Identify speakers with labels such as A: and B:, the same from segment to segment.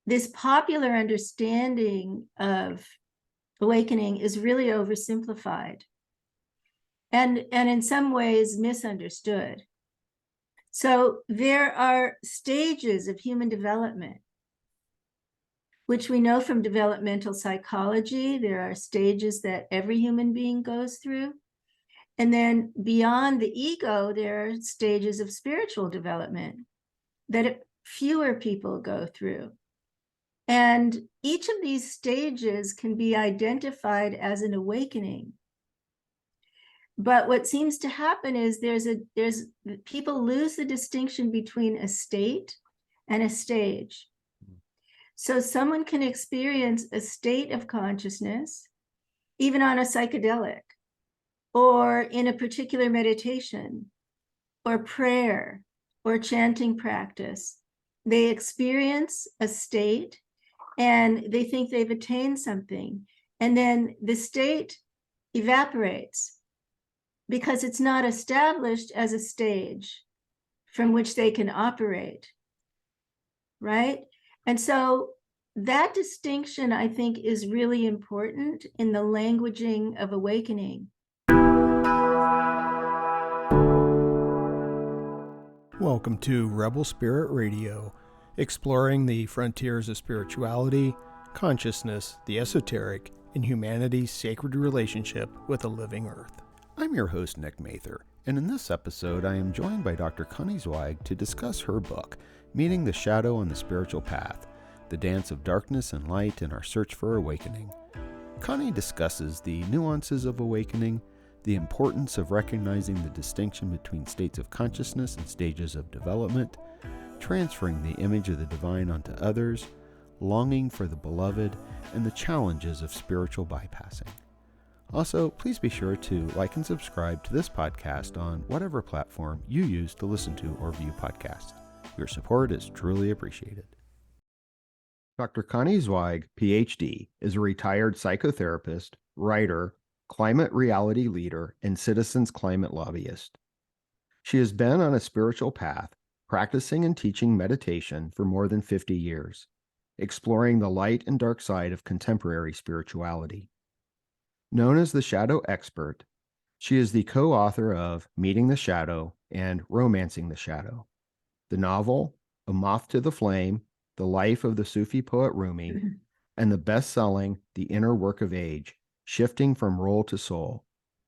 A: this popular understanding of awakening is really oversimplified and in some ways misunderstood. So there are stages of human development, which we know from developmental psychology. There are stages that every human being goes through. And then beyond the ego, there are stages of spiritual development that fewer people go through. And each of these stages can be identified as an awakening. But what seems to happen is people lose the distinction between a state and a stage. So someone can experience a state of consciousness, even on a psychedelic, or in a particular meditation, or prayer, or chanting practice. They experience a state and they think they've attained something. And then the state evaporates because it's not established as a stage from which they can operate, right? And so that distinction, I think, is really important in the languaging of awakening.
B: Welcome to Rebel Spirit Radio, exploring the frontiers of spirituality, consciousness, the esoteric, and humanity's sacred relationship with the living earth. I'm your host, Nick Mather, and in this episode I am joined by Dr. Connie Zweig to discuss her book, Meeting the Shadow on the Spiritual Path, the Dance of Darkness and Light in Our Search for Awakening. Connie discusses the nuances of awakening, the importance of recognizing the distinction between states of consciousness and stages of development, transferring the image of the divine onto others, longing for the beloved, and the challenges of spiritual bypassing. Also, please be sure to like and subscribe to this podcast on whatever platform you use to listen to or view podcasts. Your support is truly appreciated. Dr. Connie Zweig, PhD, is a retired psychotherapist, writer, climate reality leader, and citizens climate lobbyist. She has been on a spiritual path, practicing and teaching meditation for more than 50 years, exploring the light and dark side of contemporary spirituality. Known as the Shadow Expert, she is the co-author of Meeting the Shadow and Romancing the Shadow, the novel A Moth to the Flame, The Life of the Sufi Poet Rumi, and the best-selling The Inner Work of Age, Shifting from Role to Soul,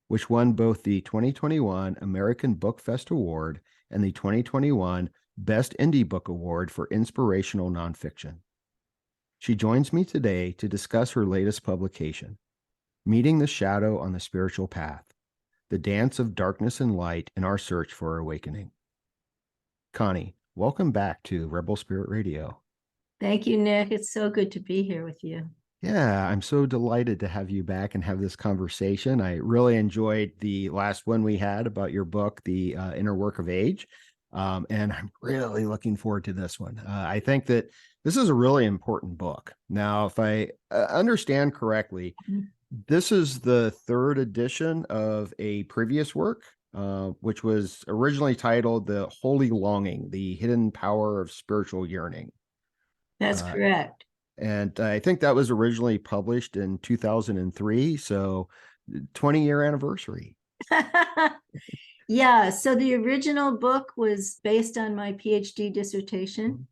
B: which won both the 2021 American Book Fest Award and the 2021 Best Indie Book Award for Inspirational Nonfiction. She joins me today to discuss her latest publication, Meeting the Shadow on the Spiritual Path, the Dance of Darkness and Light in Our Search for Awakening. Connie, welcome back to Rebel Spirit Radio.
A: Thank you, Nick. It's so good to be here with you.
B: Yeah, I'm so delighted to have you back and have this conversation. I really enjoyed the last one we had about your book, The Inner Work of Age, and I'm really looking forward to this one. I think that this is a really important book. Now, if I understand correctly, this is the third edition of a previous work, which was originally titled The Holy Longing, The Hidden Power of Spiritual Yearning.
A: That's correct.
B: And I think that was originally published in 2003, so 20-year anniversary.
A: Yeah, so the original book was based on my PhD dissertation,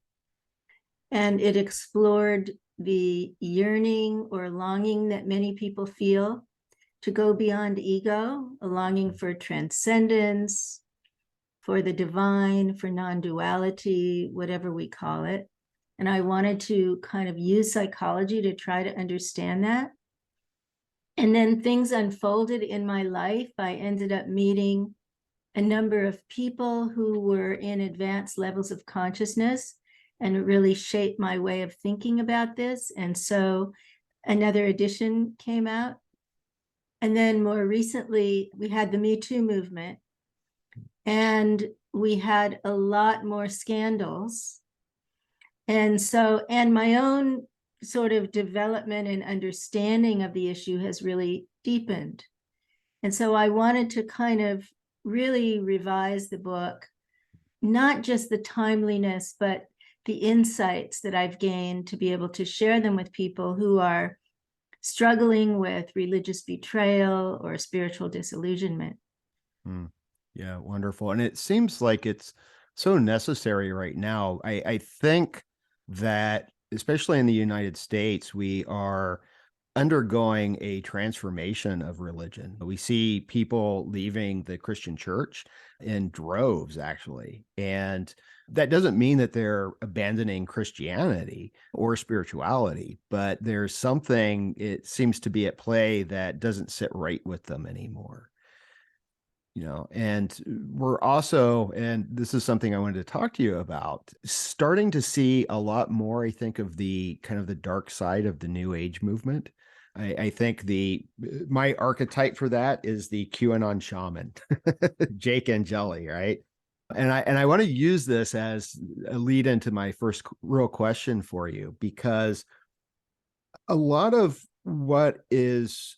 A: and it explored the yearning or longing that many people feel to go beyond ego, a longing for transcendence, for the divine, for non-duality, whatever we call it. And I wanted to kind of use psychology to try to understand that. And then things unfolded in my life. I ended up meeting a number of people who were in advanced levels of consciousness, and it really shaped my way of thinking about this. And so another edition came out. And then more recently, we had the Me Too movement, and we had a lot more scandals. And so, and my own sort of development and understanding of the issue has really deepened. And so I wanted to kind of really revise the book, not just the timeliness, but the insights that I've gained to be able to share them with people who are struggling with religious betrayal or spiritual disillusionment.
B: Yeah, wonderful. And it seems like it's so necessary right now. I think that, especially in the United States, we are undergoing a transformation of religion. We see people leaving the Christian church in droves, actually. And that doesn't mean that they're abandoning Christianity or spirituality, but there's something, it seems to be at play that doesn't sit right with them anymore. And we're also, and this is something I wanted to talk to you about, starting to see a lot more, I think, of the kind of the dark side of the New Age movement. I think my archetype for that is the QAnon shaman, Jake Angeli, right? And I want to use this as a lead into my first real question for you, because a lot of what is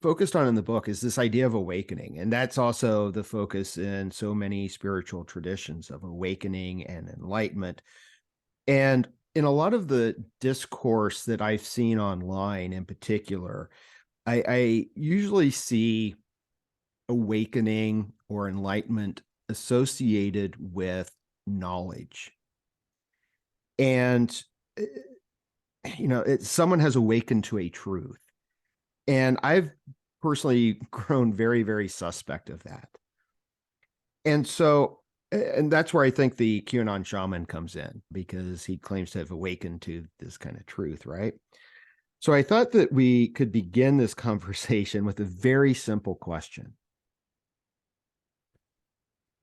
B: focused on in the book is this idea of awakening. And that's also the focus in so many spiritual traditions of awakening and enlightenment. And in a lot of the discourse that I've seen online in particular, I usually see awakening or enlightenment associated with knowledge. And, someone has awakened to a truth. And I've personally grown very, very suspect of that. And that's where I think the QAnon shaman comes in, because he claims to have awakened to this kind of truth, right? So I thought that we could begin this conversation with a very simple question.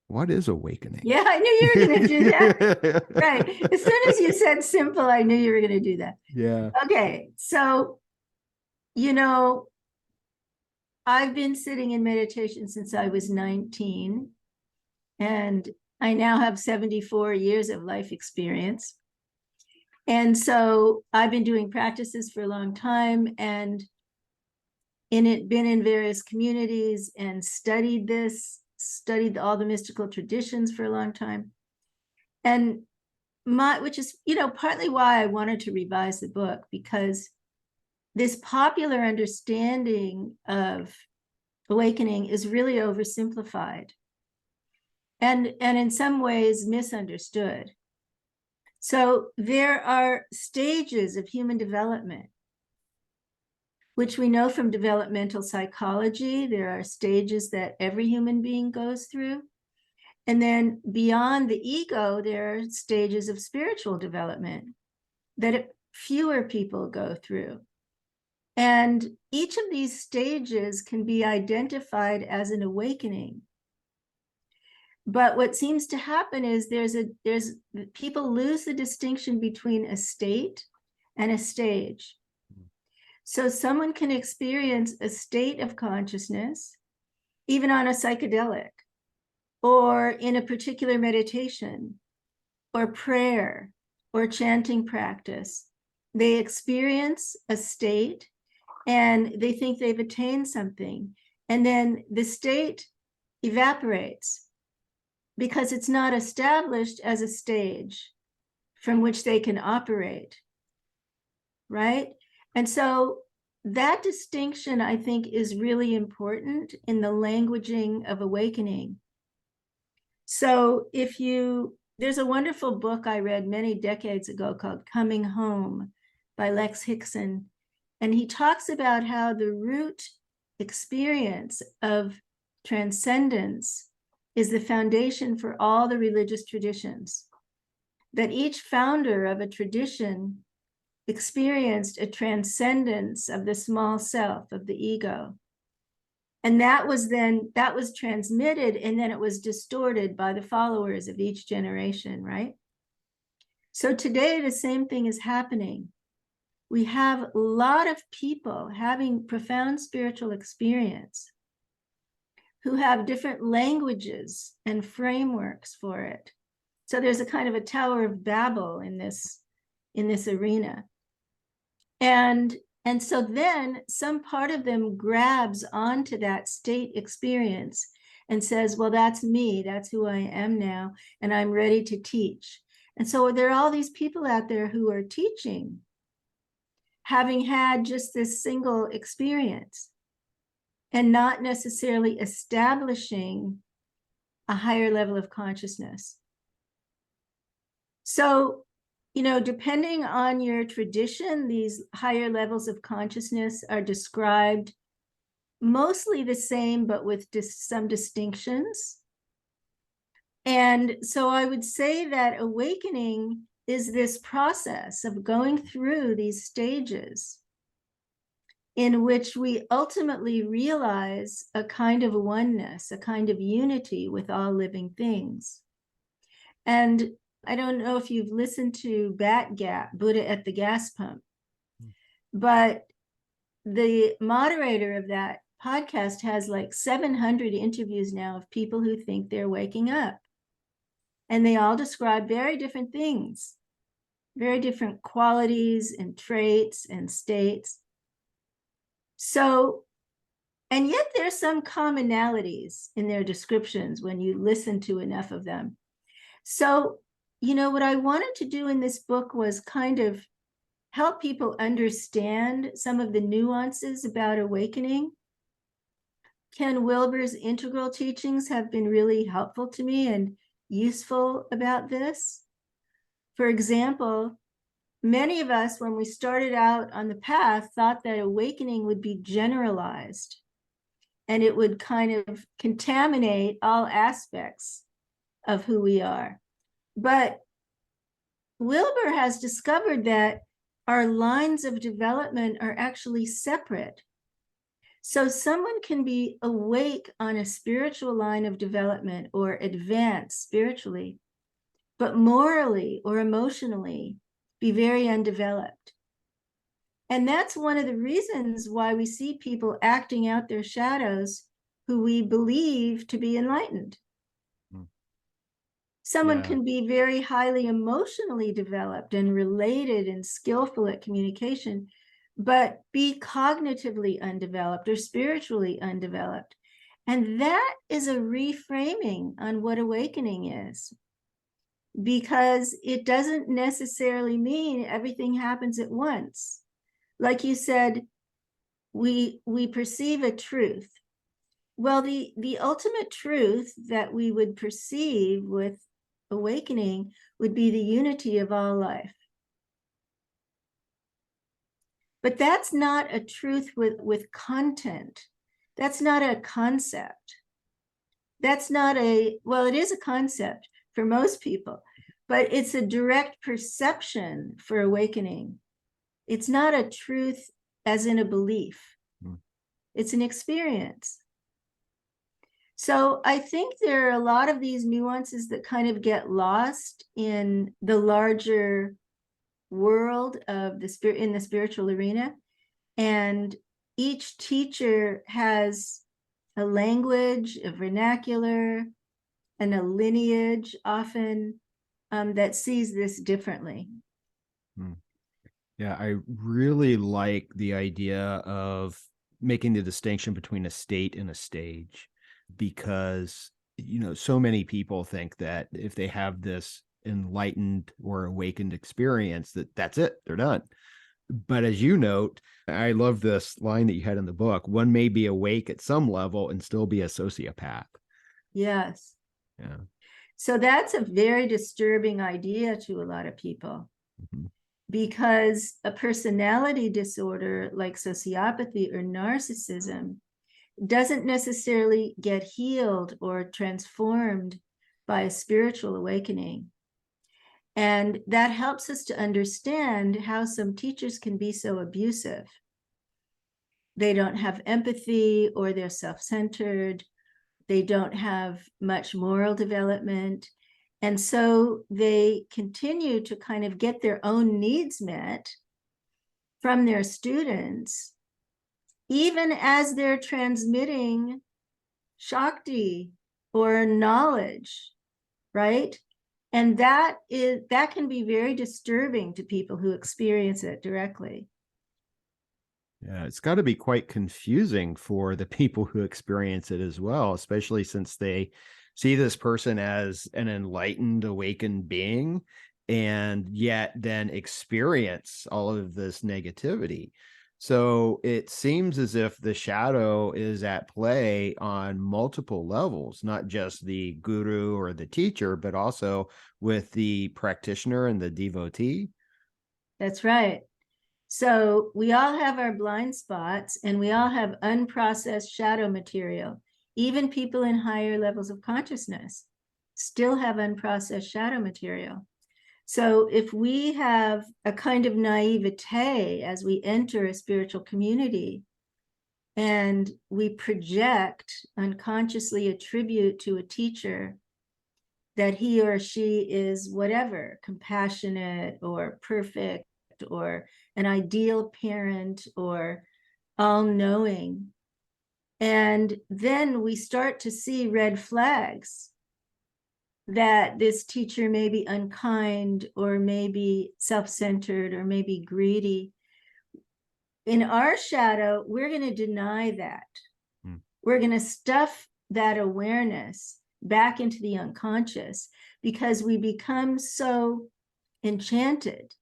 B: What is awakening?
A: Yeah, I knew you were going to do that. Right. As soon as you said simple, I knew you were going to do that.
B: Yeah.
A: Okay. So, I've been sitting in meditation since I was 19, and I now have 74 years of life experience. And so I've been doing practices for a long time, and been in various communities and studied all the mystical traditions for a long time. And which is, partly why I wanted to revise the book, because this popular understanding of awakening is really oversimplified and in some ways misunderstood. So there are stages of human development, which we know from developmental psychology. There are stages that every human being goes through. And then beyond the ego, there are stages of spiritual development that fewer people go through. And each of these stages can be identified as an awakening. But what seems to happen is people lose the distinction between a state and a stage. So someone can experience a state of consciousness, even on a psychedelic, or in a particular meditation, or prayer, or chanting practice. They experience a state and they think they've attained something. And then the state evaporates because it's not established as a stage from which they can operate, right? And so that distinction, I think, is really important in the languaging of awakening. So there's a wonderful book I read many decades ago called Coming Home by Lex Hickson. And he talks about how the root experience of transcendence is the foundation for all the religious traditions. That each founder of a tradition experienced a transcendence of the small self, of the ego. And that was transmitted, and then it was distorted by the followers of each generation, right? So today, the same thing is happening. We have a lot of people having profound spiritual experience who have different languages and frameworks for it. So there's a kind of a Tower of Babel in this arena. And so then some part of them grabs onto that state experience and says, well, that's me, that's who I am now, and I'm ready to teach. And so there are all these people out there who are teaching, having had just this single experience and not necessarily establishing a higher level of consciousness. So, depending on your tradition, these higher levels of consciousness are described mostly the same, but with some distinctions. And so I would say that awakening is this process of going through these stages in which we ultimately realize a kind of oneness, a kind of unity with all living things. And I don't know if you've listened to Bat Gap, Buddha at the Gas Pump, but the moderator of that podcast has like 700 interviews now of people who think they're waking up. And they all describe very different things, very different qualities and traits and states. So, and yet there's some commonalities in their descriptions when you listen to enough of them. So, what I wanted to do in this book was kind of help people understand some of the nuances about awakening. Ken Wilber's integral teachings have been really helpful to me and useful about this. For example, many of us, when we started out on the path, thought that awakening would be generalized and it would kind of contaminate all aspects of who we are. But Wilber has discovered that our lines of development are actually separate. So someone can be awake on a spiritual line of development or advance spiritually, but morally or emotionally be very undeveloped. And that's one of the reasons why we see people acting out their shadows who we believe to be enlightened. Someone can be very highly emotionally developed and related and skillful at communication, but be cognitively undeveloped or spiritually undeveloped. And that is a reframing on what awakening is, because it doesn't necessarily mean everything happens at once. Like you said, we perceive a truth. Well, the ultimate truth that we would perceive with awakening would be the unity of all life. But that's not a truth with content. That's not a concept. That's not well, it is a concept for most people, but it's a direct perception for awakening. It's not a truth as in a belief. It's an experience. So I think there are a lot of these nuances that kind of get lost in the larger world of in the spiritual arena. And each teacher has a language, a vernacular, and a lineage often that sees this differently.
C: Yeah, I really like the idea of making the distinction between a state and a stage, because so many people think that if they have this enlightened or awakened experience, that's it, they're done. But as you note, I love this line that you had in the book: one may be awake at some level and still be a sociopath.
A: Yes.
C: Yeah.
A: So that's a very disturbing idea to a lot of people, because a personality disorder like sociopathy or narcissism doesn't necessarily get healed or transformed by a spiritual awakening. And that helps us to understand how some teachers can be so abusive. They don't have empathy, or they're self-centered. They don't have much moral development. And so they continue to kind of get their own needs met from their students, even as they're transmitting Shakti or knowledge, right? And that can be very disturbing to people who experience it directly.
C: Yeah, it's got to be quite confusing for the people who experience it as well, especially since they see this person as an enlightened, awakened being, and yet then experience all of this negativity. So it seems as if the shadow is at play on multiple levels, not just the guru or the teacher, but also with the practitioner and the devotee.
A: That's right. So we all have our blind spots, and we all have unprocessed shadow material. Even people in higher levels of consciousness still have unprocessed shadow material. So if we have a kind of naivete as we enter a spiritual community, and we project, unconsciously attribute to a teacher that he or she is whatever, compassionate or perfect or an ideal parent or all-knowing. And then we start to see red flags that this teacher may be unkind or maybe self-centered or maybe greedy. In our shadow, we're going to deny that. We're going to stuff that awareness back into the unconscious because we become so enchanted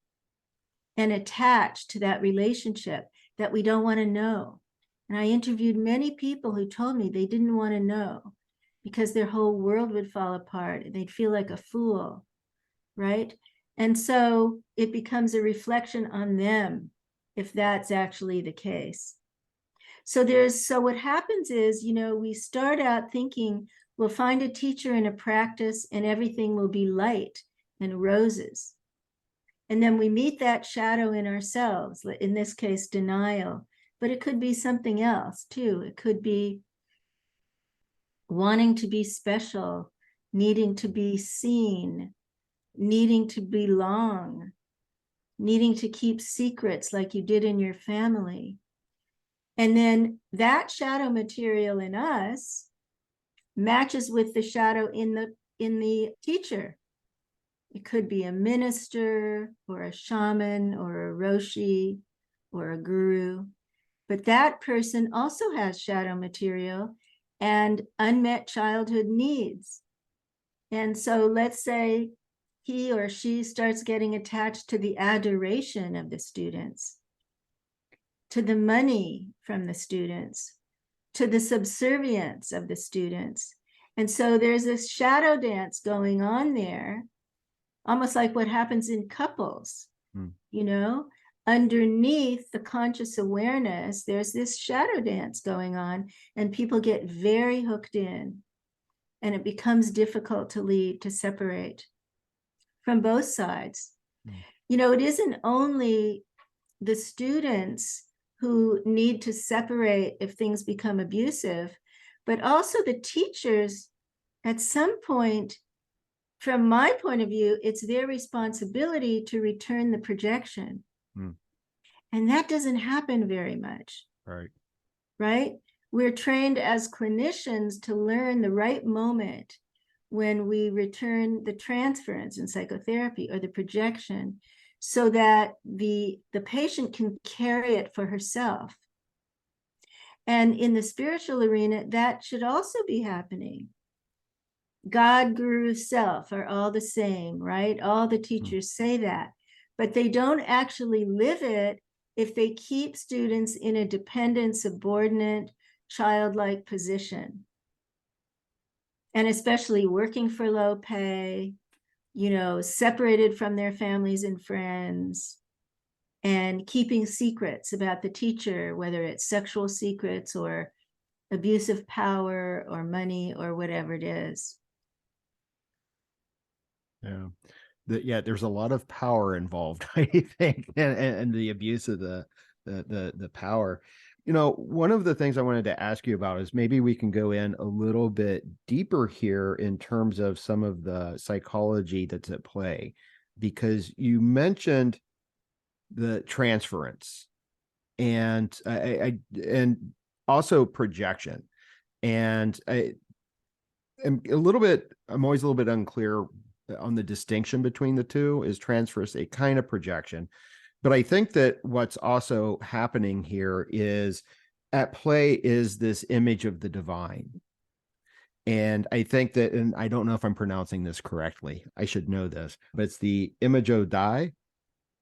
A: and attached to that relationship that we don't want to know. And I interviewed many people who told me they didn't want to know because their whole world would fall apart and they'd feel like a fool, right? And so it becomes a reflection on them if that's actually the case. So what happens is, we start out thinking we'll find a teacher in a practice and everything will be light and roses. And then we meet that shadow in ourselves, in this case, denial, but it could be something else too. It could be wanting to be special, needing to be seen, needing to belong, needing to keep secrets like you did in your family. And then that shadow material in us matches with the shadow in the teacher. It could be a minister or a shaman or a roshi or a guru, but that person also has shadow material and unmet childhood needs. And so let's say he or she starts getting attached to the adoration of the students, to the money from the students, to the subservience of the students. And so there's this shadow dance going on there, almost like what happens in couples, underneath the conscious awareness, there's this shadow dance going on, and people get very hooked in, and it becomes difficult to separate from both sides. It isn't only the students who need to separate if things become abusive, but also the teachers. At some point, from my point of view, it's their responsibility to return the projection. And that doesn't happen very much. Right? We're trained as clinicians to learn the right moment when we return the transference in psychotherapy or the projection, so that the patient can carry it for herself. And in the spiritual arena, that should also be happening. God, guru, self are all the same, right? All the teachers say that, but they don't actually live it if they keep students in a dependent, subordinate, childlike position. And especially working for low pay, separated from their families and friends, and keeping secrets about the teacher, whether it's sexual secrets or abusive power or money or whatever it is.
C: Yeah. There's a lot of power involved, I think, and the abuse of the power. One of the things I wanted to ask you about is maybe we can go in a little bit deeper here in terms of some of the psychology that's at play, because you mentioned the transference and and also projection. And I'm always a little bit unclear on the distinction between the two. Is transference a kind of projection? But I think that what's also happening here is at play is this image of the divine. And I think that, and I don't know if I'm pronouncing this correctly, I should know this, but it's the Imago Dei.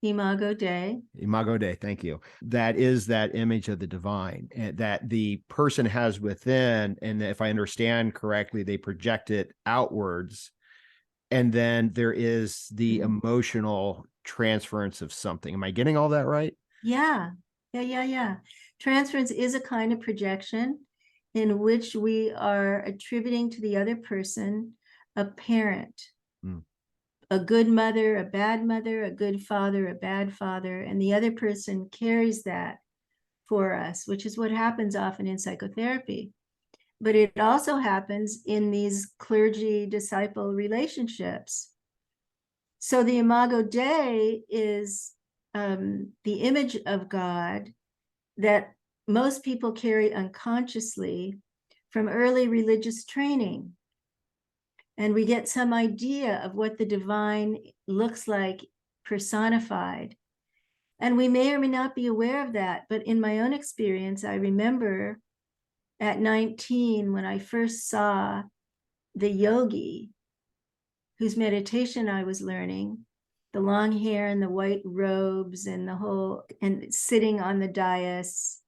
A: Imago Dei.
C: Imago Dei, thank you. That is that image of the divine, and that the person has within. And if I understand correctly, they project it outwards. And then there is the emotional transference of something. Am I getting all that right?
A: Yeah. Transference is a kind of projection in which we are attributing to the other person a parent, a good mother, a bad mother, a good father, a bad father, and the other person carries that for us, which is what happens often in psychotherapy. But it also happens in these clergy-disciple relationships. So the Imago Dei is the image of God that most people carry unconsciously from early religious training. And we get some idea of what the divine looks like personified. And we may or may not be aware of that. But in my own experience, I remember at 19, when I first saw the yogi whose meditation I was learning, the long hair and the white robes and the whole, and sitting on the dais,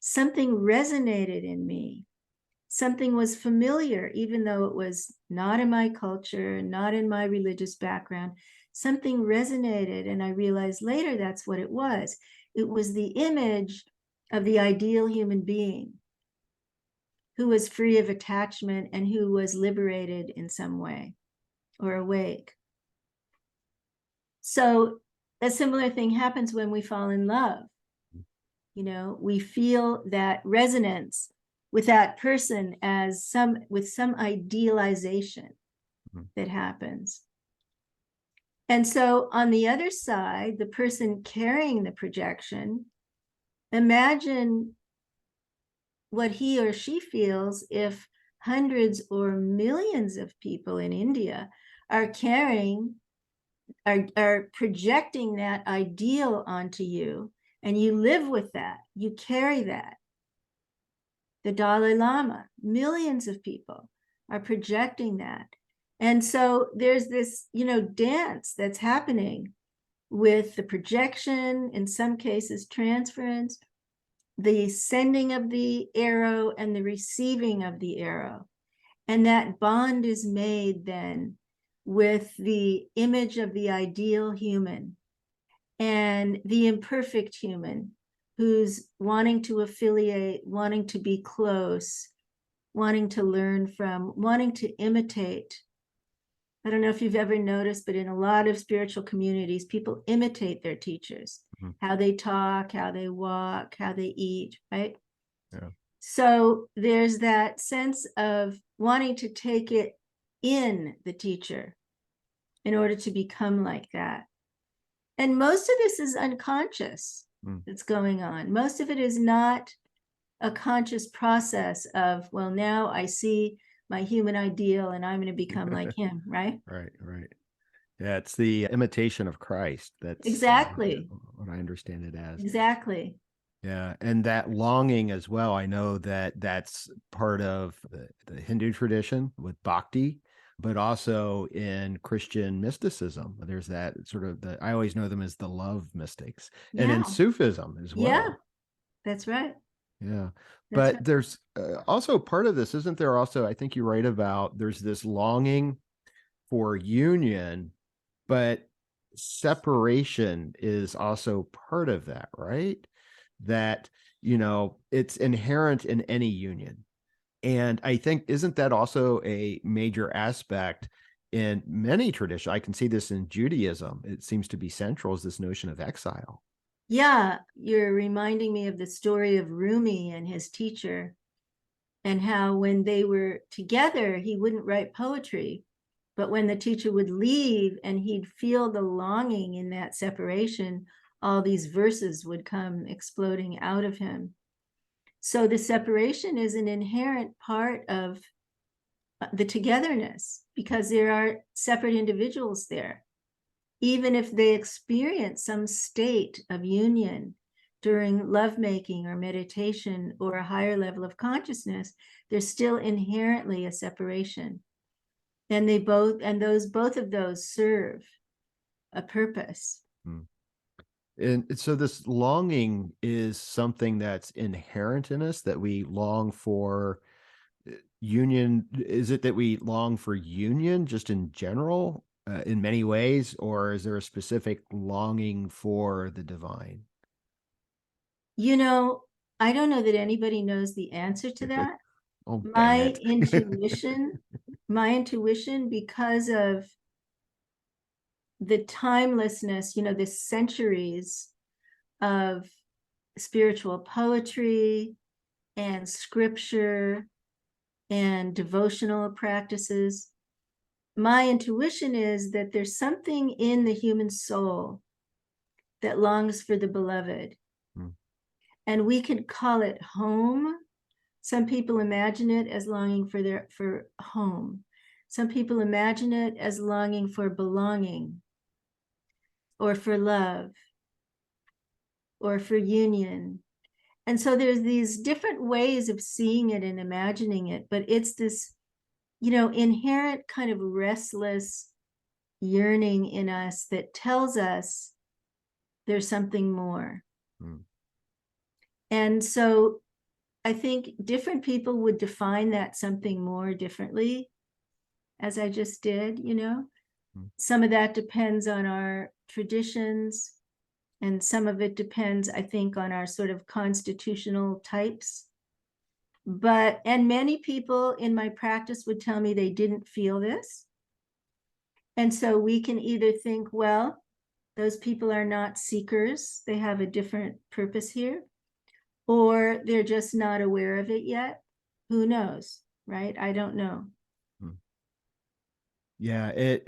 A: something resonated in me. Something was familiar, even though it was not in my culture, not in my religious background. Something resonated, and I realized later that's what it was. It was the image of the ideal human being who was free of attachment and who was liberated in some way or awake. So a similar thing happens when we fall in love. You know, we feel that resonance with that person as some idealization that happens. And so on the other side, the person carrying the projection, imagine what he or she feels if hundreds or millions of people in India are projecting that ideal onto you, and you live with that, you carry that. The Dalai Lama, millions of people are projecting that. And so there's this, dance that's happening with the projection, in some cases, transference, the sending of the arrow and the receiving of the arrow. And that bond is made then with the image of the ideal human and the imperfect human who's wanting to affiliate, wanting to be close, wanting to learn from, wanting to imitate. I don't know if you've ever noticed, but in a lot of spiritual communities, people imitate their teachers, how they talk, how they walk, how they eat, right?
C: Yeah.
A: So there's that sense of wanting to take it in the teacher in order to become like that. And most of this is unconscious that's going on. Most of it is not a conscious process of, well, now I see my human ideal and I'm going to become like him, right?
C: Right. Yeah, it's the imitation of Christ. That's
A: exactly
C: what I understand it as.
A: Exactly.
C: Yeah, and that longing as well. I know that that's part of the Hindu tradition with bhakti, but also in Christian mysticism. There's that sort of I always know them as the love mystics, and in Sufism as well.
A: Yeah, that's right.
C: Yeah.
A: That's
C: But
A: right.
C: there's also part of this, isn't there? Also, I think you write about there's this longing for union, but separation is also part of that, right? That, it's inherent in any union. And I think, isn't that also a major aspect in many traditions? I can see this in Judaism. It seems to be central, is this notion of exile.
A: Yeah, you're reminding me of the story of Rumi and his teacher, and how when they were together, he wouldn't write poetry. But when the teacher would leave and he'd feel the longing in that separation, all these verses would come exploding out of him. So the separation is an inherent part of the togetherness, because there are separate individuals there. Even if they experience some state of union, during lovemaking or meditation or a higher level of consciousness, there's still inherently a separation. And both of those serve a purpose.
C: And so this longing is something that's inherent in us, that we long for union. Is it that we long for union just in general, in many ways, or is there a specific longing for the divine?
A: You know, I don't know that anybody knows the answer to that.
C: Oh, dang
A: My
C: it.
A: intuition, because of the timelessness, the centuries of spiritual poetry and scripture and devotional practices, my intuition is that there's something in the human soul that longs for the beloved. And we could call it home. Some people imagine it as longing for home. Some people imagine it as longing for belonging, or for love, or for union. And so there's these different ways of seeing it and imagining it, but it's this, inherent kind of restless yearning in us that tells us there's something more. And so I think different people would define that something more differently, as I just did. Some of that depends on our traditions, and some of it depends, I think, on our sort of constitutional types. And many people in my practice would tell me they didn't feel this. And so we can either think, well, those people are not seekers, they have a different purpose here, or they're just not aware of it yet. Who knows, right? I don't know.
C: Yeah,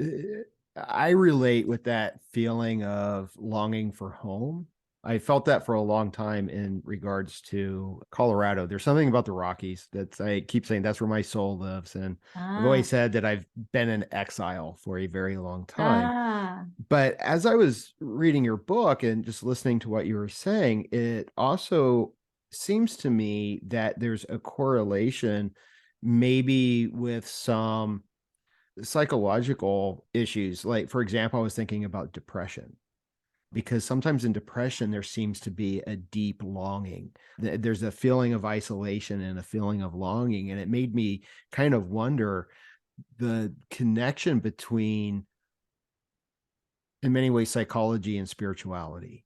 C: I relate with that feeling of longing for home. I felt that for a long time in regards to Colorado. There's something about the Rockies that I keep saying that's where my soul lives. And I've always said that I've been in exile for a very long time. But as I was reading your book and just listening to what you were saying, it also seems to me that there's a correlation maybe with some psychological issues. Like, for example, I was thinking about depression, because sometimes in depression, there seems to be a deep longing. There's a feeling of isolation and a feeling of longing. And it made me kind of wonder the connection between, in many ways, psychology and spirituality.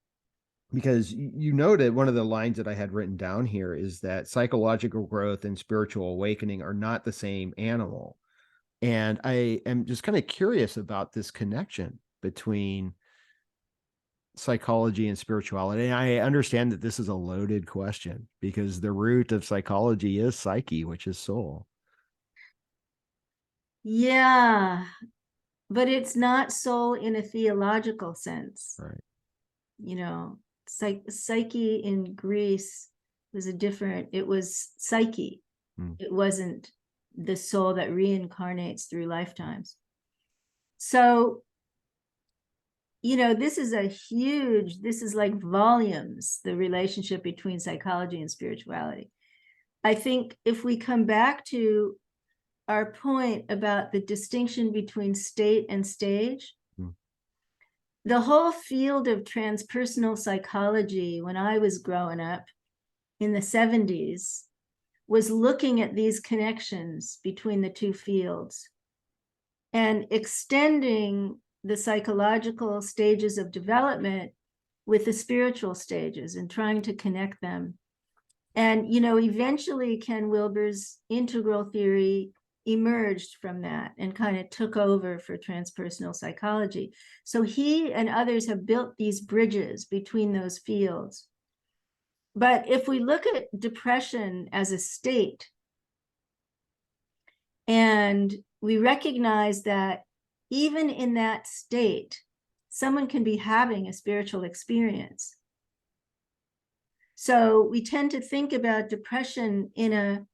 C: Because you noted one of the lines that I had written down here is that psychological growth and spiritual awakening are not the same animal. And I am just kind of curious about this connection between psychology and spirituality. And I understand that this is a loaded question because the root of psychology is psyche, which is soul.
A: Yeah, but it's not soul in a theological sense.
C: Right.
A: Psyche in Greece was it was psyche. It wasn't the soul that reincarnates through lifetimes. So, this is like volumes, the relationship between psychology and spirituality. I think if we come back to our point about the distinction between state and stage, the whole field of transpersonal psychology, when I was growing up in the 70s, was looking at these connections between the two fields and extending the psychological stages of development with the spiritual stages and trying to connect them. And, eventually Ken Wilber's integral theory emerged from that and kind of took over for transpersonal psychology. So he and others have built these bridges between those fields. But if we look at depression as a state, and we recognize that even in that state, someone can be having a spiritual experience. So we tend to think about depression in a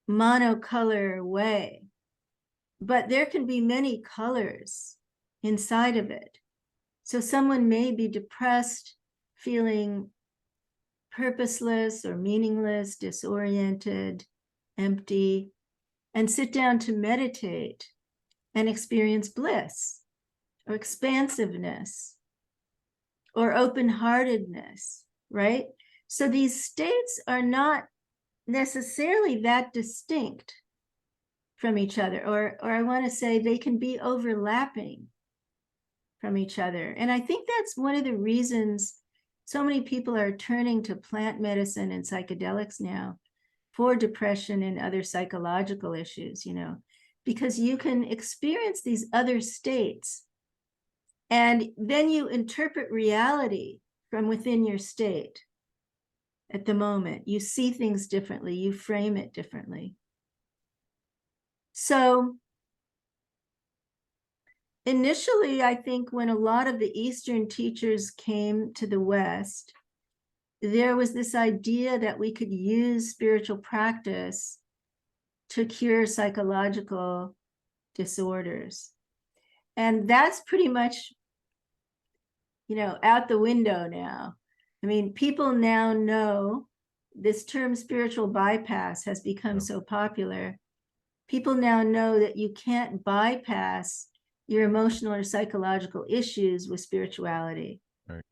A: monocolor way, but there can be many colors inside of it. So someone may be depressed feeling purposeless or meaningless, disoriented, empty, and sit down to meditate and experience bliss or expansiveness or open-heartedness, right? So these states are not necessarily that distinct from each other, or I want to say they can be overlapping from each other. And I think that's one of the reasons so many people are turning to plant medicine and psychedelics now for depression and other psychological issues, because you can experience these other states and then you interpret reality from within your state at the moment. You see things differently, you frame it differently. So initially, I think when a lot of the Eastern teachers came to the West, there was this idea that we could use spiritual practice to cure psychological disorders. And that's pretty much, out the window now. I mean, people now know this term spiritual bypass has become so popular. People now know that you can't bypass your emotional or psychological issues with spirituality.
C: Right.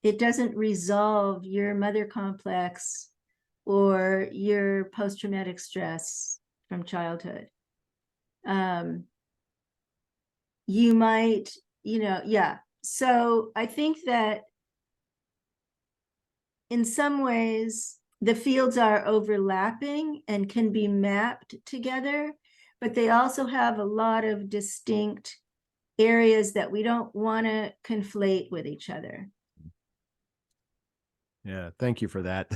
A: It doesn't resolve your mother complex or your post-traumatic stress from childhood. You might, yeah. So I think that in some ways, the fields are overlapping and can be mapped together, but they also have a lot of distinct areas that we don't want to conflate with each other.
C: Yeah, thank you for that.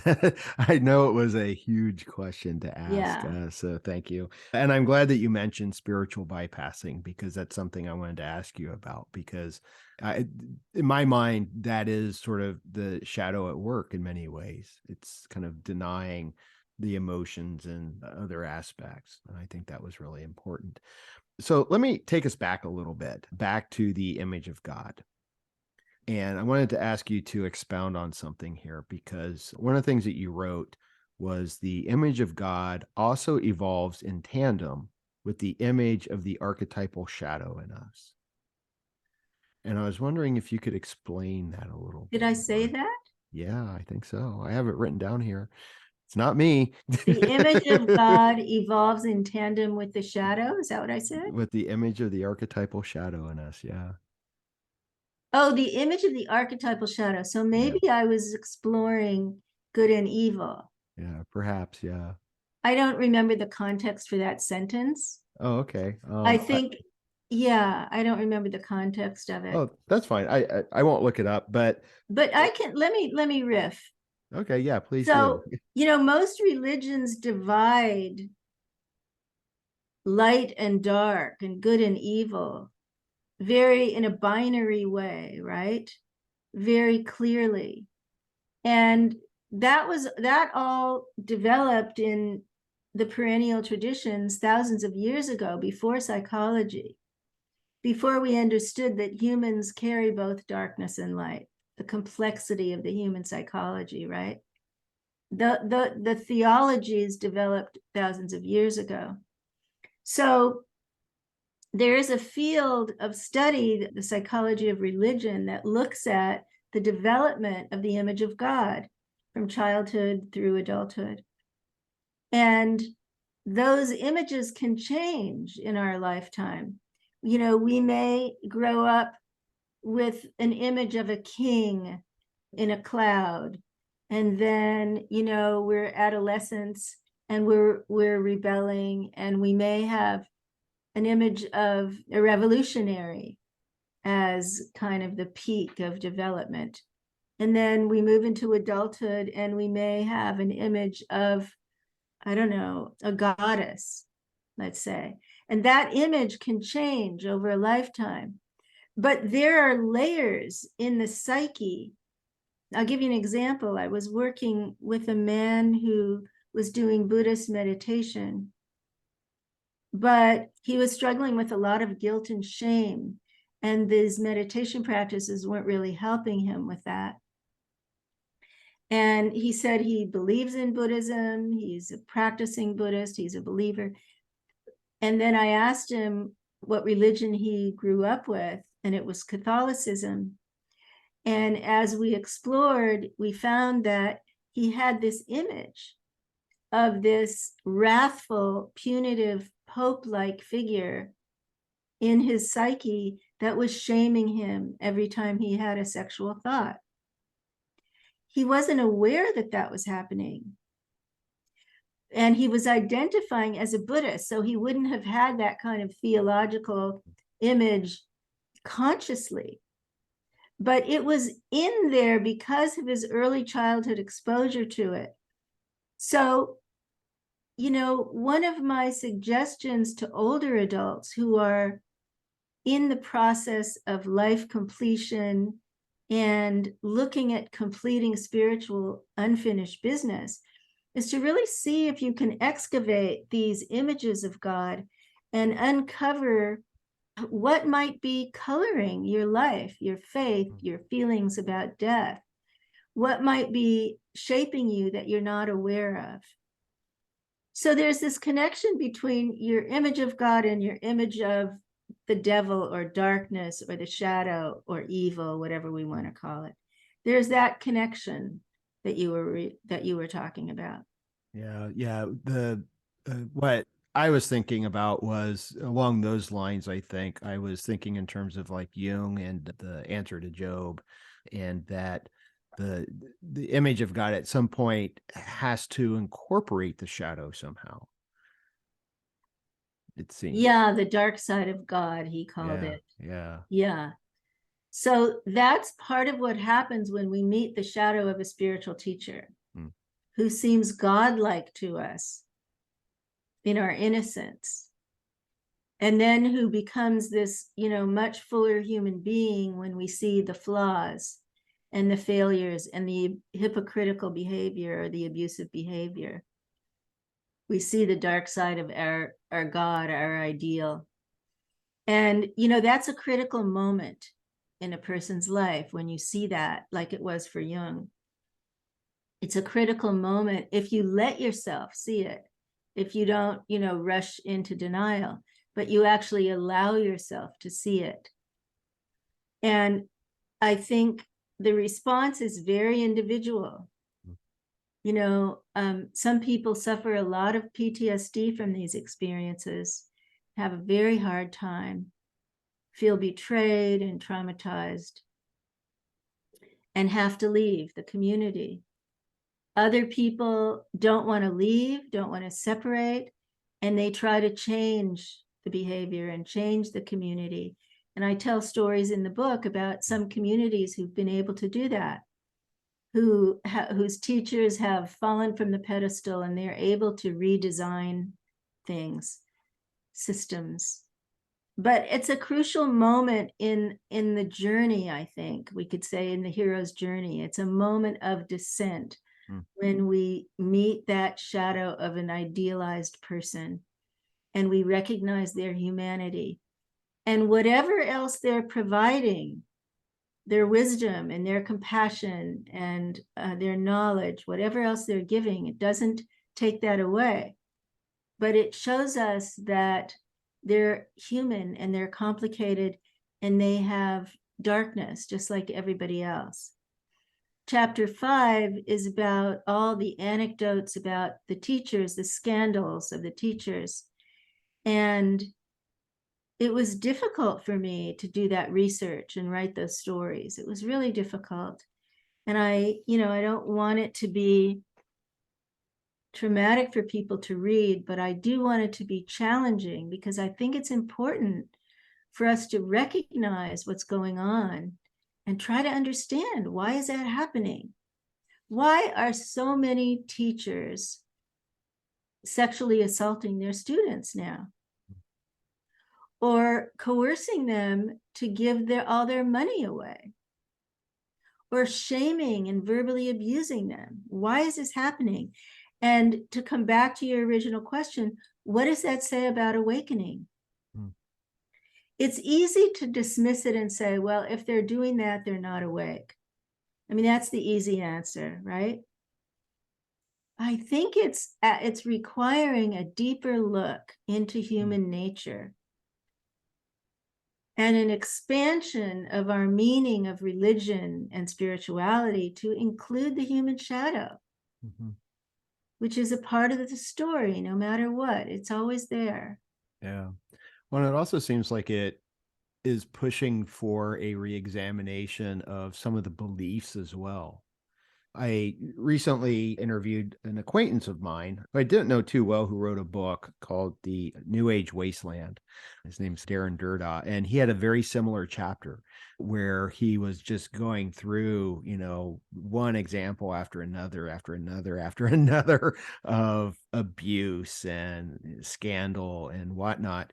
C: I know it was a huge question to ask,
A: Yeah.
C: so thank you. And I'm glad that you mentioned spiritual bypassing, because that's something I wanted to ask you about, because in my mind, that is sort of the shadow at work in many ways. It's kind of denying the emotions and other aspects. And I think that was really important. So let me take us back a little bit, back to the image of God. And I wanted to ask you to expound on something here, because one of the things that you wrote was the image of God also evolves in tandem with the image of the archetypal shadow in us. And I was wondering if you could explain that a little bit.
A: Did I say that?
C: Yeah, I think so. I have it written down here. It's not me.
A: The image of God evolves in tandem with the shadow. Is that what I said?
C: With the image of the archetypal shadow in us. Yeah.
A: Oh, the image of the archetypal shadow. So maybe I was exploring good and evil.
C: Yeah, perhaps. Yeah.
A: I don't remember the context for that sentence.
C: Oh, okay.
A: I think, yeah, I don't remember the context of it.
C: Oh, that's fine. I won't look it up, but
A: I can, let me riff.
C: okay, yeah, please
A: So,
C: do.
A: Most religions divide light and dark and good and evil very in a binary way, right? Very clearly. And that all developed in the perennial traditions thousands of years ago, before psychology, before we understood that humans carry both darkness and light, the complexity of the human psychology, right? The theologies developed thousands of years ago. So there is a field of study, the psychology of religion, that looks at the development of the image of God from childhood through adulthood. And those images can change in our lifetime. We may grow up with an image of a king in a cloud, and then, we're adolescents and we're rebelling, and we may have an image of a revolutionary as kind of the peak of development. And then we move into adulthood and we may have an image of, I don't know, a goddess, let's say. And that image can change over a lifetime. But there are layers in the psyche. I'll give you an example. I was working with a man who was doing Buddhist meditation, but he was struggling with a lot of guilt and shame. And these meditation practices weren't really helping him with that. And he said he believes in Buddhism. He's a practicing Buddhist. He's a believer. And then I asked him what religion he grew up with, and it was Catholicism. And as we explored, we found that he had this image of this wrathful, punitive, Pope-like figure in his psyche that was shaming him every time he had a sexual thought. He wasn't aware that that was happening. And he was identifying as a Buddhist, so he wouldn't have had that kind of theological image consciously. But it was in there because of his early childhood exposure to it. So, one of my suggestions to older adults who are in the process of life completion and looking at completing spiritual unfinished business is to really see if you can excavate these images of God and uncover what might be coloring your life, your faith, your feelings about death, what might be shaping you that you're not aware of. So there's this connection between your image of God and your image of the devil or darkness or the shadow or evil, whatever we want to call it. There's that connection that you were talking about.
C: Yeah. What I was thinking about was along those lines. I think I was thinking in terms of like Jung and the answer to Job, and that the image of God at some point has to incorporate the shadow somehow. It seems.
A: Yeah, the dark side of God, he called it.
C: Yeah.
A: Yeah. So that's part of what happens when we meet the shadow of a spiritual teacher who seems godlike to us in our innocence. And then who becomes this, much fuller human being when we see the flaws and the failures and the hypocritical behavior or the abusive behavior. We see the dark side of our God, our ideal. And, that's a critical moment in a person's life when you see that, like it was for Jung. It's a critical moment if you let yourself see it, if you don't, rush into denial, but you actually allow yourself to see it. And I think the response is very individual. Some people suffer a lot of PTSD from these experiences, have a very hard time, feel betrayed and traumatized, and have to leave the community. Other people don't want to leave, don't want to separate, and they try to change the behavior and change the community. And I tell stories in the book about some communities who've been able to do that, whose teachers have fallen from the pedestal and they're able to redesign things, systems. But it's a crucial moment in the journey, I think, we could say, in the hero's journey. It's a moment of descent when we meet that shadow of an idealized person and we recognize their humanity. And whatever else they're providing, their wisdom and their compassion and their knowledge, whatever else they're giving, it doesn't take that away. But it shows us that they're human and they're complicated and they have darkness just like everybody else. Chapter 5 is about all the anecdotes about the teachers, the scandals of the teachers. And it was difficult for me to do that research and write those stories. It was really difficult. And I don't want it to be traumatic for people to read, but I do want it to be challenging because I think it's important for us to recognize what's going on and try to understand, why is that happening? Why are so many teachers sexually assaulting their students now? Or coercing them to give all their money away? Or shaming and verbally abusing them? Why is this happening? And to come back to your original question, what does that say about awakening? It's easy to dismiss it and say, well, if they're doing that, they're not awake. I mean, that's the easy answer, right? I think it's requiring a deeper look into human nature and an expansion of our meaning of religion and spirituality to include the human shadow, which is a part of the story, no matter what. It's always there.
C: Yeah. Well, it also seems like it is pushing for a reexamination of some of the beliefs as well. I recently interviewed an acquaintance of mine who I didn't know too well, who wrote a book called The New Age Wasteland. His name's Darren Durda, and he had a very similar chapter where he was just going through, one example after another, after another, after another of abuse and scandal and whatnot.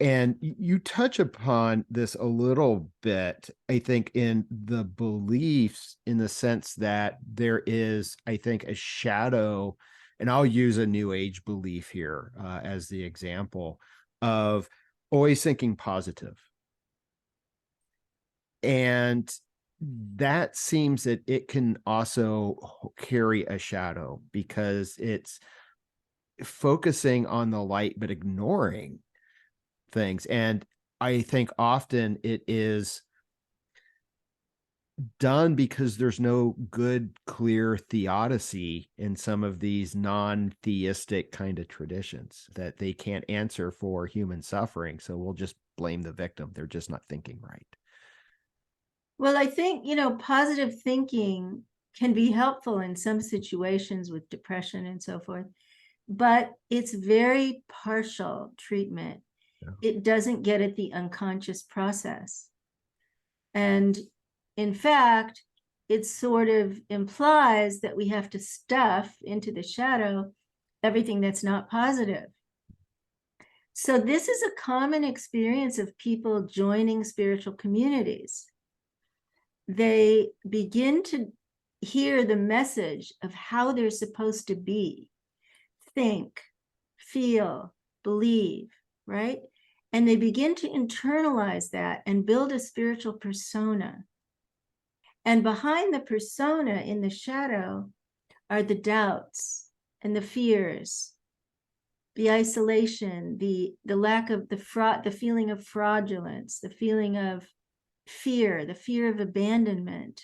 C: And you touch upon this a little bit, I think, in the beliefs, in the sense that there is, I think, a shadow, and I'll use a New Age belief here as the example of always thinking positive. And that seems that it can also carry a shadow because it's focusing on the light, but ignoring things. And I think often it is done because there's no good, clear theodicy in some of these non-theistic kind of traditions, that they can't answer for human suffering. So we'll just blame the victim. They're just not thinking right.
A: Well, I think, positive thinking can be helpful in some situations with depression and so forth, but it's very partial treatment.
C: Yeah.
A: It doesn't get at the unconscious process. And in fact, it sort of implies that we have to stuff into the shadow everything that's not positive. So this is a common experience of people joining spiritual communities. They begin to hear the message of how they're supposed to be, think, feel, believe, right? And they begin to internalize that and build a spiritual persona. And behind the persona in the shadow are the doubts and the fears, the isolation, the lack of the feeling of fraudulence, the feeling of fear, the fear of abandonment.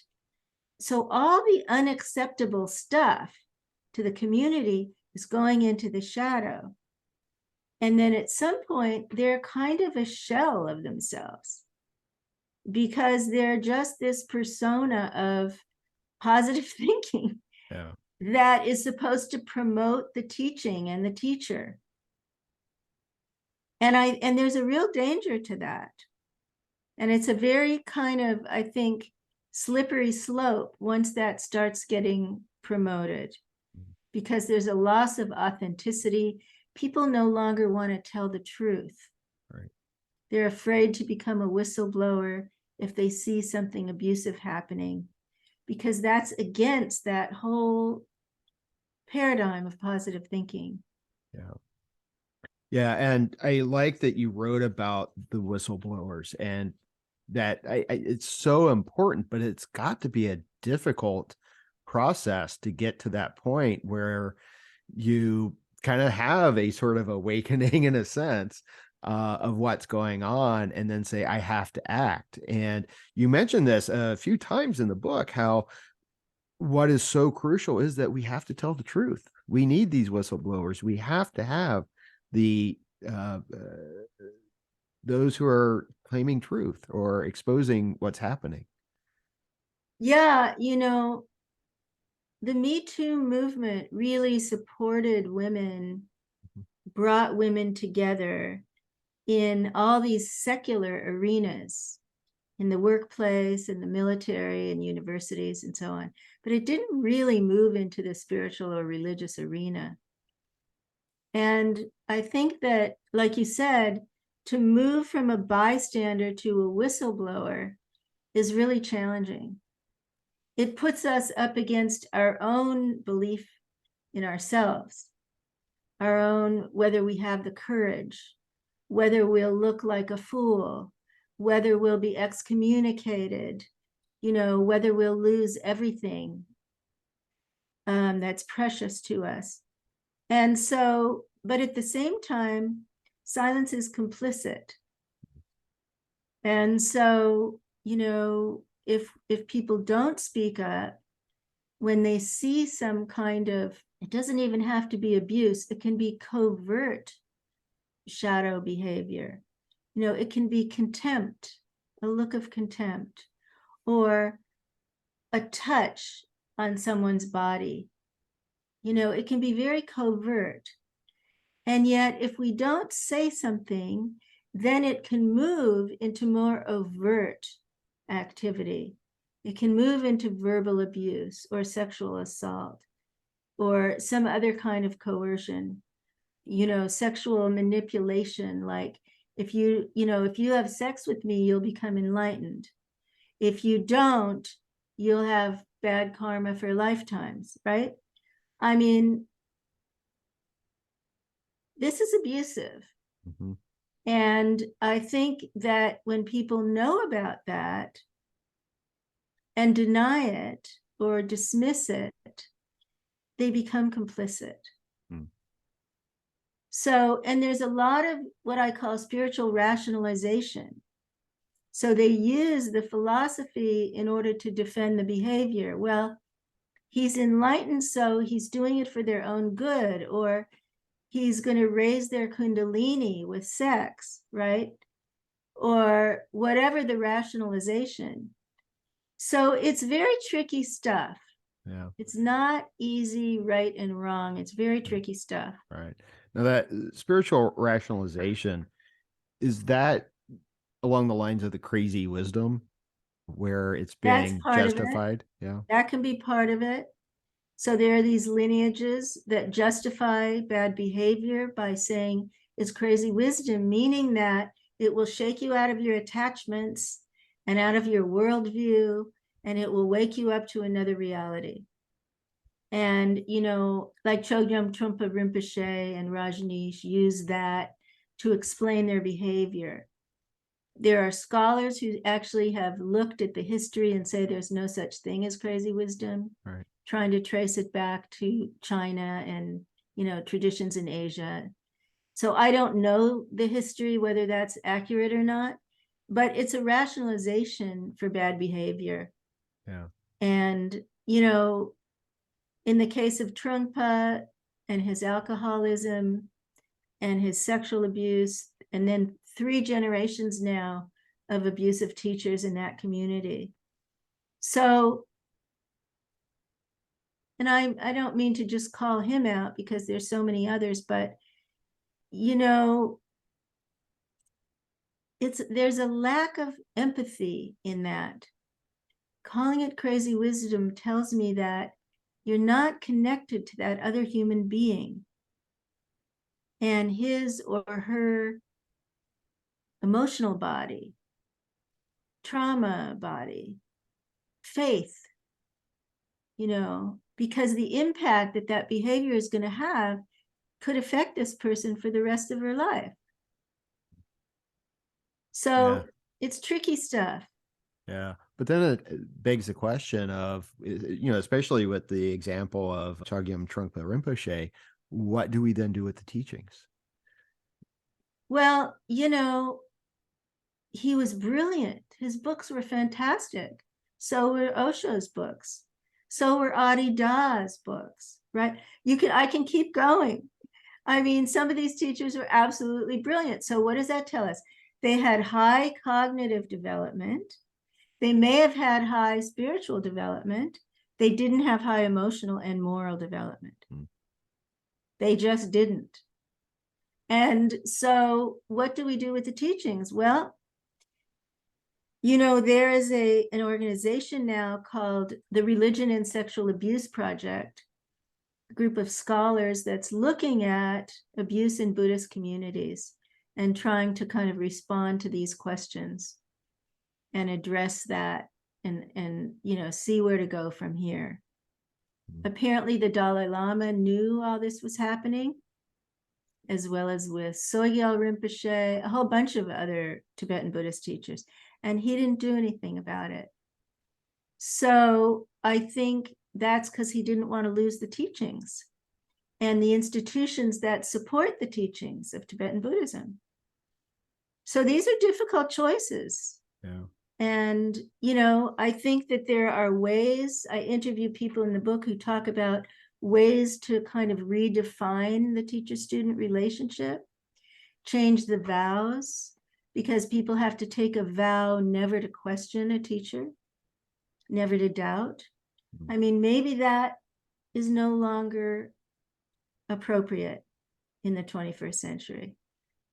A: So all the unacceptable stuff to the community is going into the shadow. And then at some point, they're kind of a shell of themselves because they're just this persona of positive thinking that is supposed to promote the teaching and the teacher. And there's a real danger to that. And it's a very kind of, I think, slippery slope once that starts getting promoted, because there's a loss of authenticity. People no longer want to tell the truth.
C: Right.
A: They're afraid to become a whistleblower if they see something abusive happening, because that's against that whole paradigm of positive thinking.
C: Yeah. Yeah. And I like that you wrote about the whistleblowers, and that it's so important, but it's got to be a difficult process to get to that point where you kind of have a sort of awakening, in a sense, of what's going on, and then say, I have to act. And you mentioned this a few times in the book, how what is so crucial is that we have to tell the truth. We need these whistleblowers. We have to have the those who are claiming truth or exposing what's happening.
A: Yeah, the Me Too movement really supported women, brought women together in all these secular arenas, in the workplace, in the military, and universities, and so on. But it didn't really move into the spiritual or religious arena. And I think that, like you said, to move from a bystander to a whistleblower is really challenging. It puts us up against our own belief in ourselves, our own, whether we have the courage, whether we'll look like a fool, whether we'll be excommunicated, whether we'll lose everything that's precious to us. And so, but at the same time, silence is complicit. And so, if people don't speak up, when they see some kind of, it doesn't even have to be abuse, it can be covert shadow behavior. It can be contempt, a look of contempt, or a touch on someone's body. It can be very covert. And yet, if we don't say something, then it can move into more overt activity. It can move into verbal abuse or sexual assault or some other kind of coercion, sexual manipulation. Like if you have sex with me, you'll become enlightened. If you don't, you'll have bad karma for lifetimes, right? I mean, this is abusive.
C: Mm-hmm.
A: And I think that when people know about that and deny it or dismiss it, they become complicit.
C: Mm.
A: So, and there's a lot of what I call spiritual rationalization. So they use the philosophy in order to defend the behavior. Well, he's enlightened, so he's doing it for their own good, or he's going to raise their kundalini with sex, right? Or whatever the rationalization. So it's very tricky stuff.
C: Yeah.
A: It's not easy, right and wrong. It's very tricky stuff.
C: Right. Now that spiritual rationalization, is that along the lines of the crazy wisdom where it's
A: That's
C: being
A: part of it.
C: justified? Yeah.
A: That can be part of it. So there are these lineages that justify bad behavior by saying it's crazy wisdom, meaning that it will shake you out of your attachments and out of your worldview, and it will wake you up to another reality. And, like Chogyam Trungpa Rinpoche and Rajneesh use that to explain their behavior. There are scholars who actually have looked at the history and say there's no such thing as crazy wisdom,
C: Right.
A: trying to trace it back to China and, traditions in Asia. So I don't know the history, whether that's accurate or not, but it's a rationalization for bad behavior.
C: Yeah.
A: And, in the case of Trungpa and his alcoholism and his sexual abuse, and then 3 generations now of abusive teachers in that community. So, and I don't mean to just call him out because there's so many others, but there's a lack of empathy in that. Calling it crazy wisdom tells me that you're not connected to that other human being and his or her emotional body, trauma body, faith, because the impact that behavior is going to have could affect this person for the rest of her life. So it's tricky stuff.
C: Yeah. But then it begs the question of, especially with the example of Chogyam Trungpa Rinpoche, what do we then do with the teachings?
A: Well, he was brilliant. His books were fantastic. So were Osho's books. So were Adi Da's books, right? I can keep going. I mean, some of these teachers were absolutely brilliant. So what does that tell us? They had high cognitive development. They may have had high spiritual development. They didn't have high emotional and moral development. They just didn't. And so what do we do with the teachings? Well, there is an organization now called the Religion and Sexual Abuse Project, a group of scholars that's looking at abuse in Buddhist communities and trying to kind of respond to these questions and address that and see where to go from here. Apparently the Dalai Lama knew all this was happening, as well as with Sogyal Rinpoche, a whole bunch of other Tibetan Buddhist teachers, and he didn't do anything about it. So I think that's because he didn't want to lose the teachings and the institutions that support the teachings of Tibetan Buddhism. So these are difficult choices.
C: Yeah.
A: And, I think that there are ways. I interview people in the book who talk about ways to kind of redefine the teacher-student relationship, change the vows, because people have to take a vow never to question a teacher, never to doubt. I mean, maybe that is no longer appropriate in the 21st century.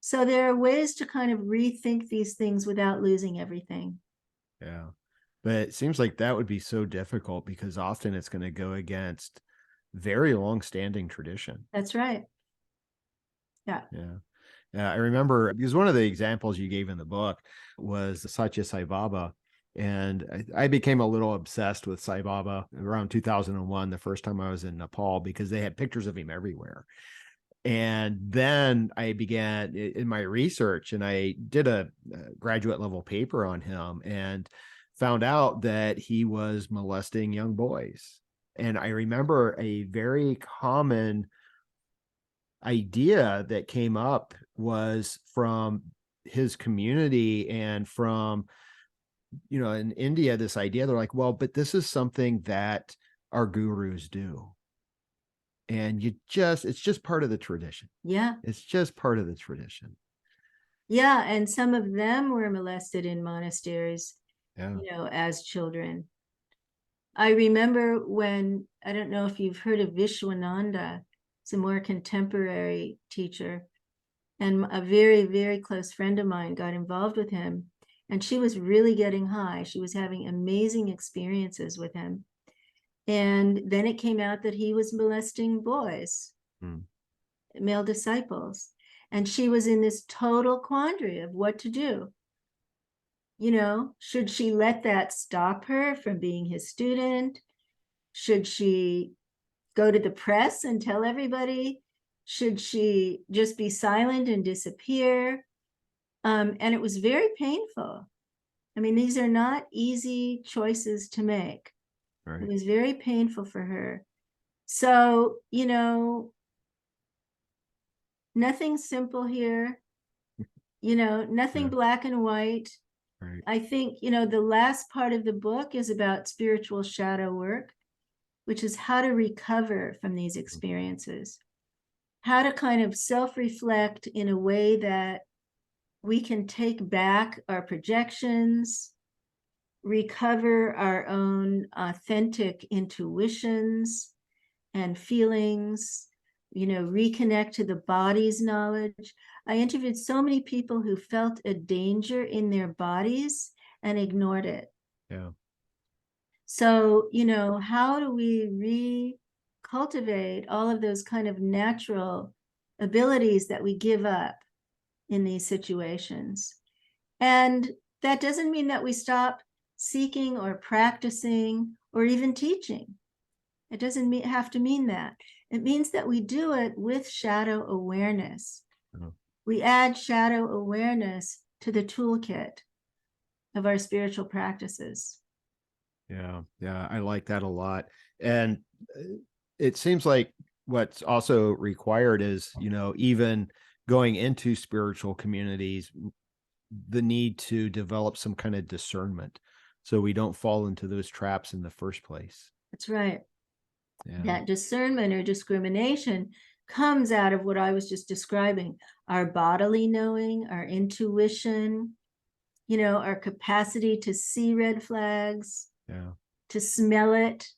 A: So there are ways to kind of rethink these things without losing everything.
C: Yeah. But it seems like that would be so difficult because often it's going to go against very long-standing tradition.
A: That's right. Yeah.
C: Yeah. Yeah. I remember because one of the examples you gave in the book was the Satya Sai Baba. And I became a little obsessed with Sai Baba around 2001, the first time I was in Nepal, because they had pictures of him everywhere. And then I began in my research and I did a graduate level paper on him and found out that he was molesting young boys. And I remember a very common idea that came up was from his community and from, in India, this idea, they're like, well, but this is something that our gurus do. And it's just part of the tradition.
A: Yeah.
C: It's just part of the tradition.
A: Yeah. And some of them were molested in monasteries,
C: Yeah.
A: as children. I remember when, I don't know if you've heard of Vishwananda, it's a more contemporary teacher. And a very, very close friend of mine got involved with him. And she was really getting high. She was having amazing experiences with him. And then it came out that he was molesting boys, male disciples. And she was in this total quandary of what to do. Should she let that stop her from being his student? Should she go to the press and tell everybody? Should she just be silent and disappear? And it was very painful. I mean, these are not easy choices to make.
C: Right.
A: It was very painful for her. So, nothing simple here, nothing black and white.
C: Right.
A: I think, the last part of the book is about spiritual shadow work, which is how to recover from these experiences, how to kind of self-reflect in a way that we can take back our projections, recover our own authentic intuitions and feelings, reconnect to the body's knowledge. I interviewed so many people who felt a danger in their bodies and ignored it.
C: Yeah.
A: So, how do we recultivate all of those kind of natural abilities that we give up in these situations? And that doesn't mean that we stop seeking or practicing or even teaching. It doesn't have to mean that. It means that we do it with shadow awareness. We add shadow awareness to the toolkit of our spiritual practices.
C: Yeah. Yeah. I like that a lot. And it seems like what's also required is, even going into spiritual communities, the need to develop some kind of discernment so we don't fall into those traps in the first place.
A: That's right.
C: Yeah.
A: That discernment or discrimination comes out of what I was just describing, our bodily knowing, our intuition, our capacity to see red flags, to smell it,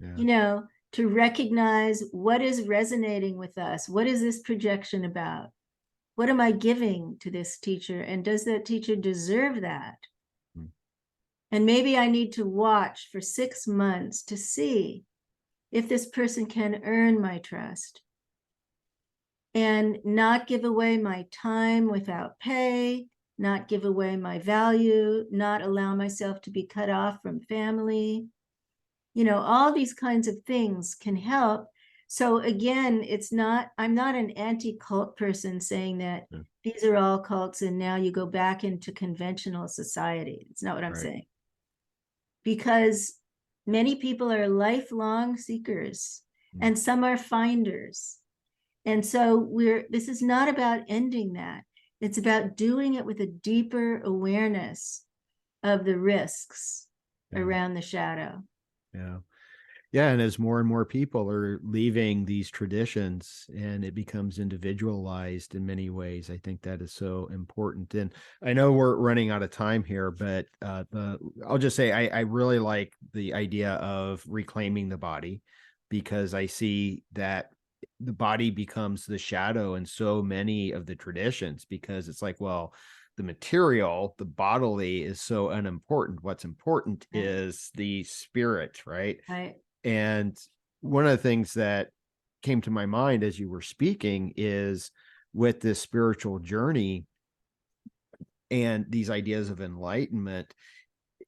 A: to recognize what is resonating with us. What is this projection about? What am I giving to this teacher? And does that teacher deserve that? And maybe I need to watch for 6 months to see if this person can earn my trust and not give away my time without pay, not give away my value, not allow myself to be cut off from family. All these kinds of things can help. So again, I'm not an anti-cult person saying that these are all cults and now you go back into conventional society. It's not what I'm saying. Because Many people are lifelong seekers, and some are finders. And so this is not about ending that. It's about doing it with a deeper awareness of the risks around the shadow.
C: Yeah. Yeah. And as more and more people are leaving these traditions and it becomes individualized in many ways, I think that is so important. And I know we're running out of time here, but I'll just say I really like the idea of reclaiming the body, because I see that the body becomes the shadow in so many of the traditions, because it's like, well, the material, the bodily is so unimportant. What's important is the spirit, right?
A: Right.
C: And one of the things that came to my mind as you were speaking is, with this spiritual journey and these ideas of enlightenment,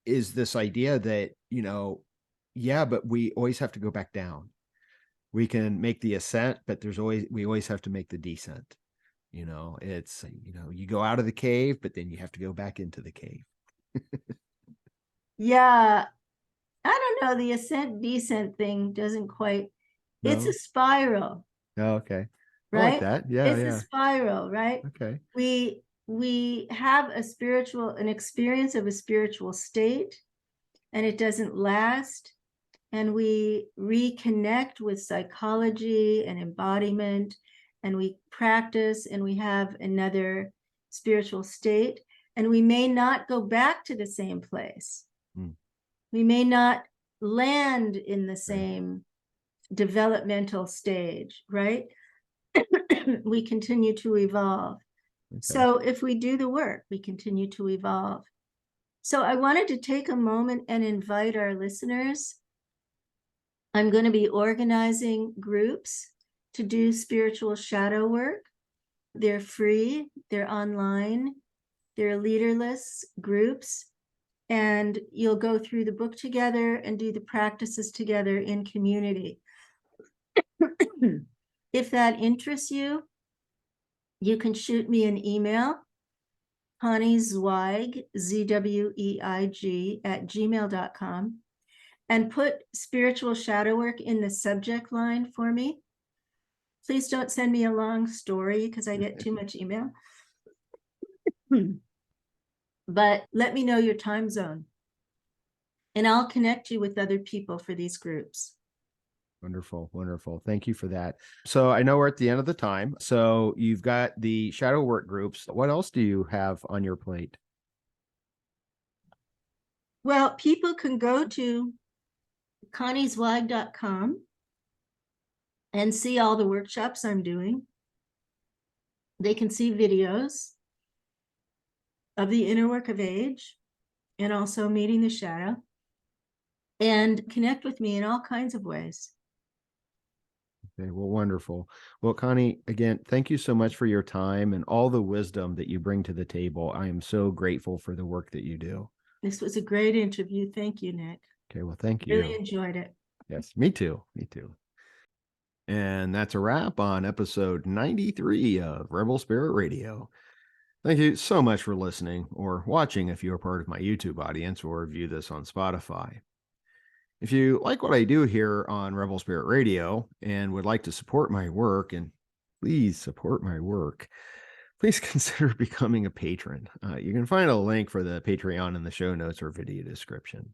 C: is this idea that, yeah, but we always have to go back down. We can make the ascent, but we always have to make the descent. It's, you go out of the cave, but then you have to go back into the cave.
A: Yeah. I don't know. The ascent descent thing doesn't quite, it's
C: No?
A: a spiral,
C: Oh, okay. I like
A: right?
C: that. Yeah.
A: It's
C: Yeah.
A: a spiral, right?
C: Okay.
A: We have an experience of a spiritual state, and it doesn't last. And we reconnect with psychology and embodiment, and we practice, and we have another spiritual state, and we may not go back to the same place. We may not land in the same developmental stage, right? We continue to evolve.
C: Okay.
A: So if we do the work, we continue to evolve. So I wanted to take a moment and invite our listeners. I'm going to be organizing groups to do spiritual shadow work. They're free, they're online, they're leaderless groups, and you'll go through the book together and do the practices together in community. If that interests you, you can shoot me an email, Connie Zweig, Zweig, @gmail.com, and put spiritual shadow work in the subject line for me. Please don't send me a long story because I get too much email. But let me know your time zone, and I'll connect you with other people for these groups.
C: Wonderful. Wonderful. Thank you for that. So I know we're at the end of the time. So you've got the shadow work groups. What else do you have on your plate?
A: Well, people can go to conniezweig.com and see all the workshops I'm doing. They can see videos of the inner work of age and also meeting the shadow, and connect with me in all kinds of ways.
C: Okay, well, wonderful. Well, Connie, again, thank you so much for your time and all the wisdom that you bring to the table. I am so grateful for the work that you do.
A: This was a great interview. Thank you, Nick.
C: Okay, well, thank you.
A: Really enjoyed it.
C: Yes, me too. Me too. And that's a wrap on episode 93 of Rebel Spirit Radio. Thank you so much for listening or watching if you're part of my YouTube audience or view this on Spotify. If you like what I do here on Rebel Spirit Radio and would like to support my work, and please support my work, please consider becoming a patron. You can find a link for the Patreon in the show notes or video description.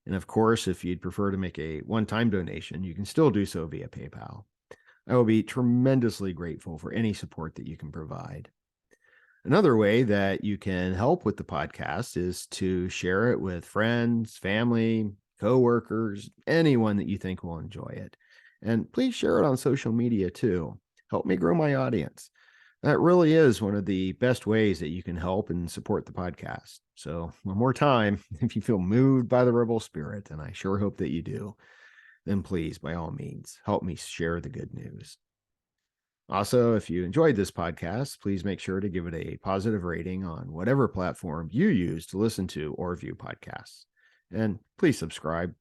C: And of course, if you'd prefer to make a one-time donation, you can still do so via PayPal. I will be tremendously grateful for any support that you can provide. Another way that you can help with the podcast is to share it with friends, family, coworkers, anyone that you think will enjoy it. And please share it on social media too. Help me grow my audience. That really is one of the best ways that you can help and support the podcast. So one more time, if you feel moved by the rebel spirit, and I sure hope that you do, then please, by all means, help me share the good news. Also, if you enjoyed this podcast, please make sure to give it a positive rating on whatever platform you use to listen to or view podcasts. And please subscribe.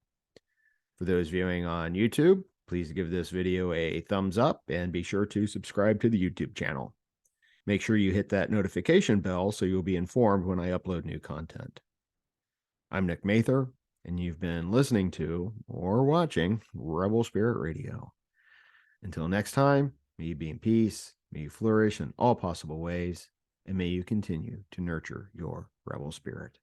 C: For those viewing on YouTube, please give this video a thumbs up and be sure to subscribe to the YouTube channel. Make sure you hit that notification bell so you'll be informed when I upload new content. I'm Nick Mather, and you've been listening to or watching Rebel Spirit Radio. Until next time, may you be in peace, may you flourish in all possible ways, and may you continue to nurture your rebel spirit.